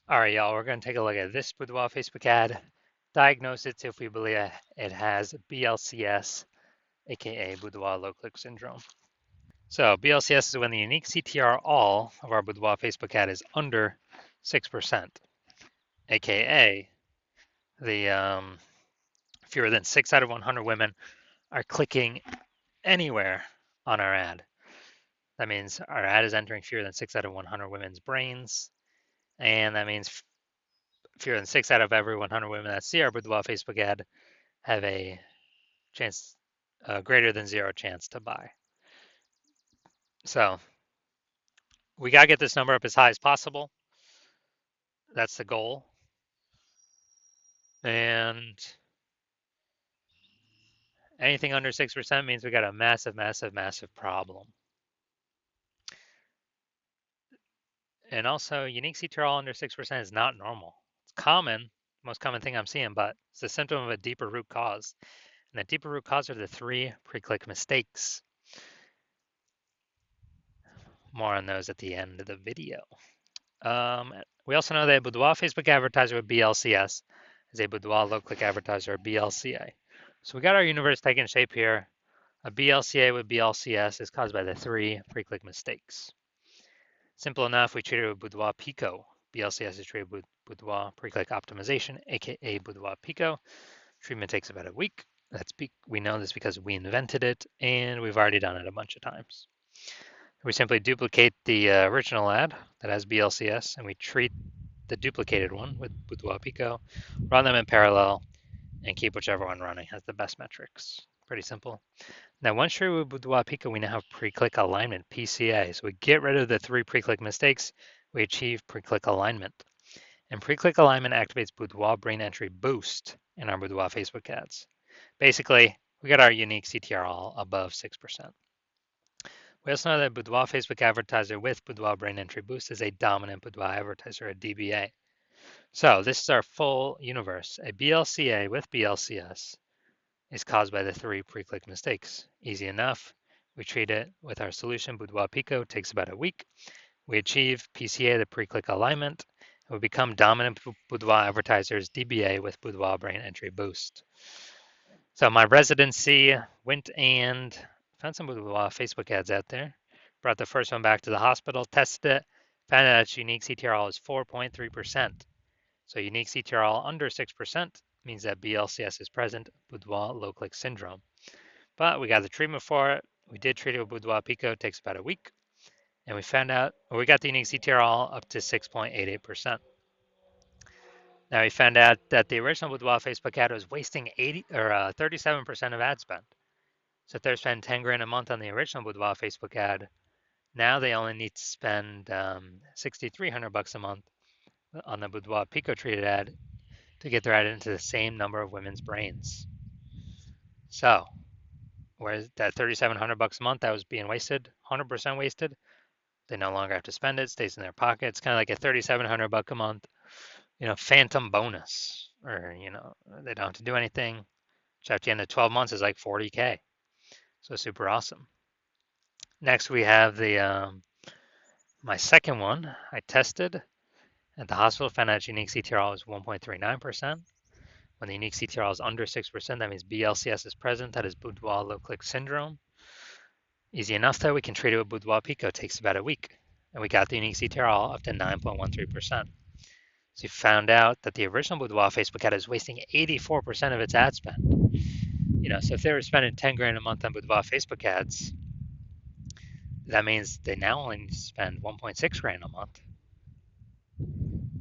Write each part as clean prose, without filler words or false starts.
All right, y'all, we're going to take a look at this Boudoir Facebook ad, diagnose it if we believe it has BLCS, aka Boudoir low click syndrome. So BLCS is when the unique CTR all of our Boudoir Facebook ad is under 6%, aka the fewer than 6 out of 100 women are clicking anywhere on our ad. That means our ad is entering fewer than 6 out of 100 women's brains, and that means fewer than 6 out of every 100 women that see our Boudoir Facebook ad have a chance, greater than zero chance to buy. So we got to get this number up as high as possible. That's the goal. And anything under 6% means we got a massive, massive, massive problem. And also, unique CTRL under 6% is not normal. It's common, most common thing I'm seeing, but it's a symptom of a deeper root cause. And the deeper root cause are the 3 pre-click mistakes. More on those at the end of the video. We also know that a Boudoir Facebook advertiser with BLCS is a Boudoir low-click advertiser, BLCA. So we got our universe taking shape here. A BLCA with BLCS is caused by the 3 pre-click mistakes. Simple enough, we treat it with Boudoir Pico. BLCS is treated with Boudoir pre-click optimization, aka Boudoir Pico. Treatment takes about a week. We know this because we invented it, and we've already done it a bunch of times. We simply duplicate the original ad that has BLCS, and we treat the duplicated one with Boudoir Pico, run them in parallel, and keep whichever one running has the best metrics. Pretty simple. Now, once you're with Boudoir Pico, we now have pre-click alignment, PCA. So we get rid of the 3 pre-click mistakes, we achieve pre-click alignment. And pre-click alignment activates Boudoir brain entry boost in our Boudoir Facebook ads. Basically, we got our unique CTR all above 6%. We also know that Boudoir Facebook advertiser with Boudoir brain entry boost is a dominant Boudoir advertiser, a DBA. So this is our full universe. A BLCA with BLCS is caused by the 3 pre-click mistakes. Easy enough. We treat it with our solution, Boudoir Pico, takes about a week. We achieve PCA, the pre-click alignment, and we become dominant Boudoir advertisers, DBA with Boudoir brain entry boost. So my residency went and found some Boudoir Facebook ads out there. Brought the first one back to the hospital, tested it, found out its unique CTRL is 4.3%. So unique CTRL under 6% means that BLCS is present, Boudoir low click syndrome. But we got the treatment for it. We did treat it with Boudoir Pico, it takes about a week. And we found out, or we got the unique CTRL up to 6.88%. Now we found out that the original Boudoir Facebook ad was wasting 37% of ad spend. So if they're spending 10 grand a month on the original Boudoir Facebook ad, now they only need to spend 6,300 bucks a month on the Boudoir Pico treated ad to get their ad into the same number of women's brains. So, whereas that 3,700 bucks a month that was being wasted, 100% wasted, they no longer have to spend it, stays in their pocket. It's kind of like a 3,700 buck a month, phantom bonus, or they don't have to do anything. Which at the end of 12 months is like 40K. So super awesome. Next we have the my second one I tested at the hospital, found out unique CTRL is 1.39%. When the unique CTRL is under 6%, that means BLCS is present. That is Boudoir low click syndrome. Easy enough though, we can treat it with Boudoir Pico. It takes about a week. And we got the unique CTRL up to 9.13%. So we found out that the original Boudoir Facebook ad is wasting 84% of its ad spend. So if they were spending 10 grand a month on Boudoir Facebook ads, that means they now only spend 1.6 grand a month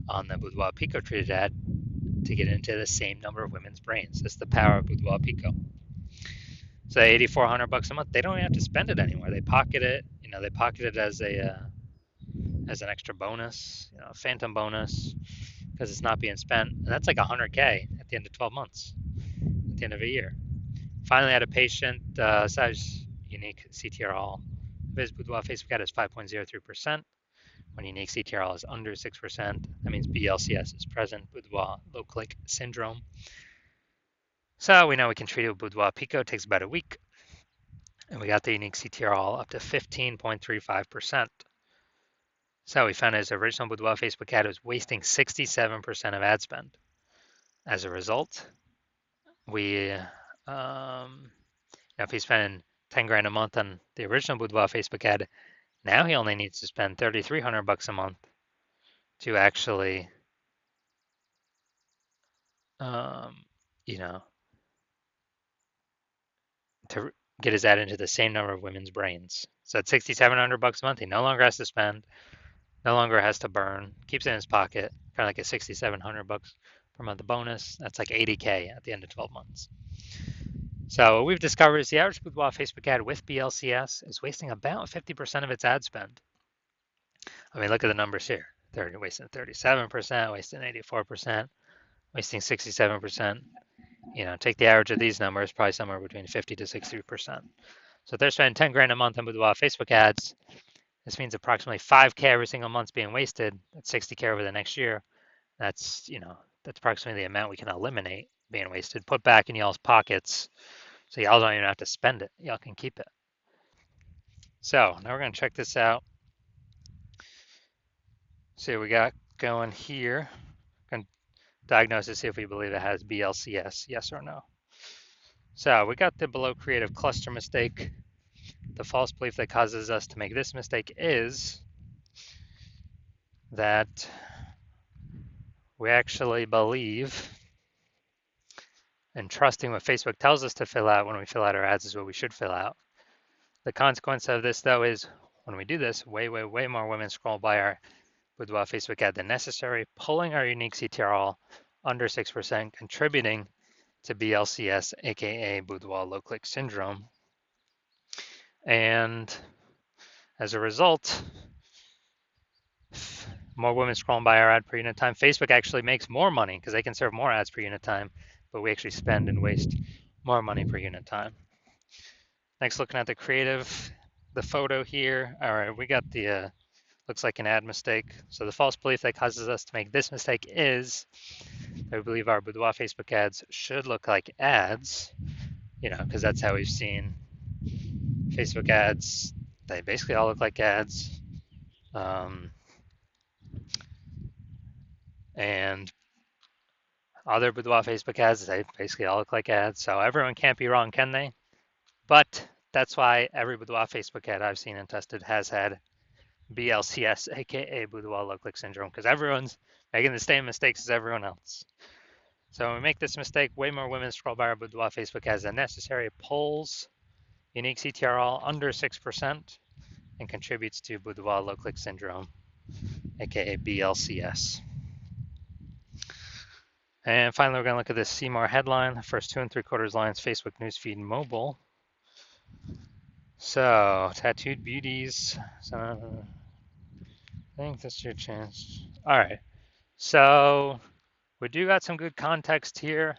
on the Boudoir Pico treated ad to get into the same number of women's brains. That's the power of Boudoir Pico. So 8,400 bucks a month, they don't even have to spend it anymore. They pocket it. They pocket it as an extra bonus, phantom bonus, because it's not being spent. And that's like 100K at the end of 12 months, at the end of a year. Finally, had a patient, size unique CTRL. His Boudoir Facebook ad is 5.03%. When unique CTRL is under 6%, that means BLCS is present, Boudoir low click syndrome. So we know we can treat it with Boudoir Pico. It takes about a week. And we got the unique CTRL up to 15.35%. So we found his original Boudoir Facebook ad was wasting 67% of ad spend. As a result, if he's spending 10 grand a month on the original Boudoir Facebook ad, now he only needs to spend 3,300 bucks a month to actually, um, you know, to get his ad into the same number of women's brains. So at 6,700 bucks a month, he no longer has to spend, no longer has to burn, keeps it in his pocket, kind of like a 6,700 bucks per month bonus. That's like 80K at the end of 12 months. So what we've discovered is the average Boudoir Facebook ad with BLCS is wasting about 50% of its ad spend. I mean, look at the numbers here. 30, wasting 37%, wasting 84%, wasting 67%. Take the average of these numbers, probably somewhere between 50 to 60%. So if they're spending 10 grand a month on Boudoir Facebook ads, this means approximately 5K every single month's being wasted. That's 60K over the next year. That's approximately the amount we can eliminate being wasted, put back in y'all's pockets, so y'all don't even have to spend it. Y'all can keep it. So now we're gonna check this out. See what we got going here. Gonna diagnose to see if we believe it has BLCS, yes or no. So we got the below creative cluster mistake. The false belief that causes us to make this mistake is that we actually believe and trusting what Facebook tells us to fill out when we fill out our ads is what we should fill out. The consequence of this, though, is when we do this, way more women scroll by our Boudoir Facebook ad than necessary, pulling our unique CTRL under 6%, contributing to BLCS, aka Boudoir low click syndrome. And as a result, more women scrolling by our ad per unit time. Facebook actually makes more money because they can serve more ads per unit time, but we actually spend and waste more money per unit time. Next, looking at the creative, the photo here. All right, we got the looks like an ad mistake. So the false belief that causes us to make this mistake is that we believe our Boudoir Facebook ads should look like ads, because that's how we've seen Facebook ads. They basically all look like ads. And other Boudoir Facebook ads, they basically all look like ads. So everyone can't be wrong, can they? But that's why every Boudoir Facebook ad I've seen and tested has had BLCS, aka Boudoir low click syndrome, because everyone's making the same mistakes as everyone else. So when we make this mistake, way more women scroll by our Boudoir Facebook ads than necessary, pulls unique CTRL under 6%, and contributes to Boudoir low click syndrome, aka BLCS. And finally, we're going to look at this See More headline, the first 2 3/4 lines, Facebook newsfeed mobile. So, tattooed beauties. So, I think that's your chance. All right. So, we do got some good context here.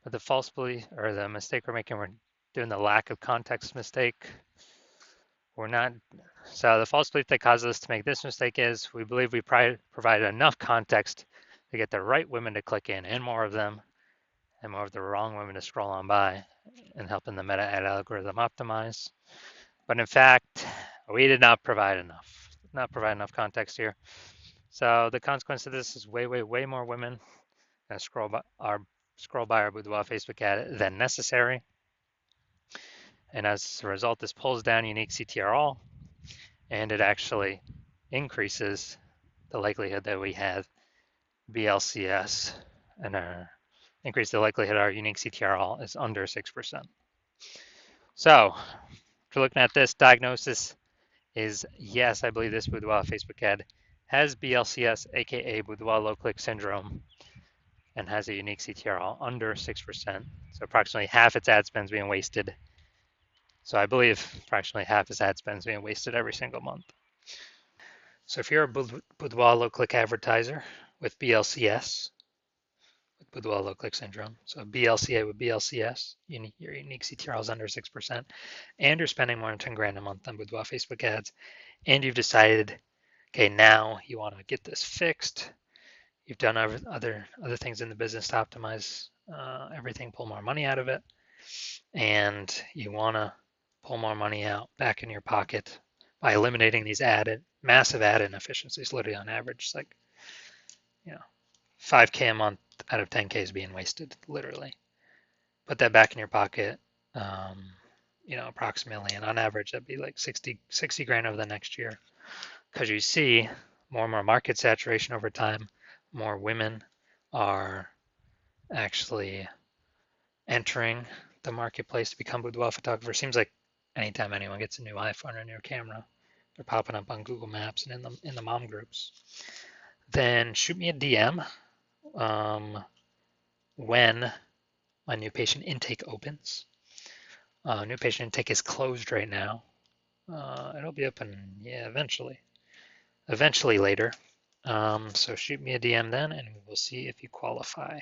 But the false belief or the mistake we're making, we're doing the lack of context mistake. We're not. So, the false belief that causes us to make this mistake is we believe we provided enough context to get the right women to click in and more of them, and more of the wrong women to scroll on by, and helping the meta ad algorithm optimize. But in fact, we did not provide enough context here. So the consequence of this is way more women scroll by our Boudoir Facebook ad than necessary. And as a result, this pulls down unique CTRL, and it actually increases the likelihood that we have BLCS, and increase the likelihood our unique CTRL is under 6%. So if you're looking at this, diagnosis is yes, I believe this Boudoir Facebook ad has BLCS, aka Boudoir low click syndrome, and has a unique CTRL under 6%. So approximately half its ad spend is being wasted. So I believe approximately half its ad spend is being wasted every single month. So if you're a Boudoir low click advertiser with BLCS, with Boudoir low click syndrome, so BLCA with BLCS, your unique CTRL is under 6%, and you're spending more than 10 grand a month on Boudoir Facebook ads, and you've decided, okay, now you want to get this fixed. You've done other things in the business to optimize everything, pull more money out of it, and you want to pull more money out back in your pocket by eliminating these massive ad inefficiencies, literally on average. It's like, you know, 5K a month out of 10K is being wasted, literally. Put that back in your pocket, um, approximately. And on average, that'd be like 60 grand over the next year. Because you see more and more market saturation over time, more women are actually entering the marketplace to become boudoir photographers. Seems like anytime anyone gets a new iPhone or a new camera, they're popping up on Google Maps and in the mom groups. Then shoot me a DM when my new patient intake opens. New patient intake is closed right now. It'll be open, yeah, eventually later. So shoot me a DM then, and we'll see if you qualify.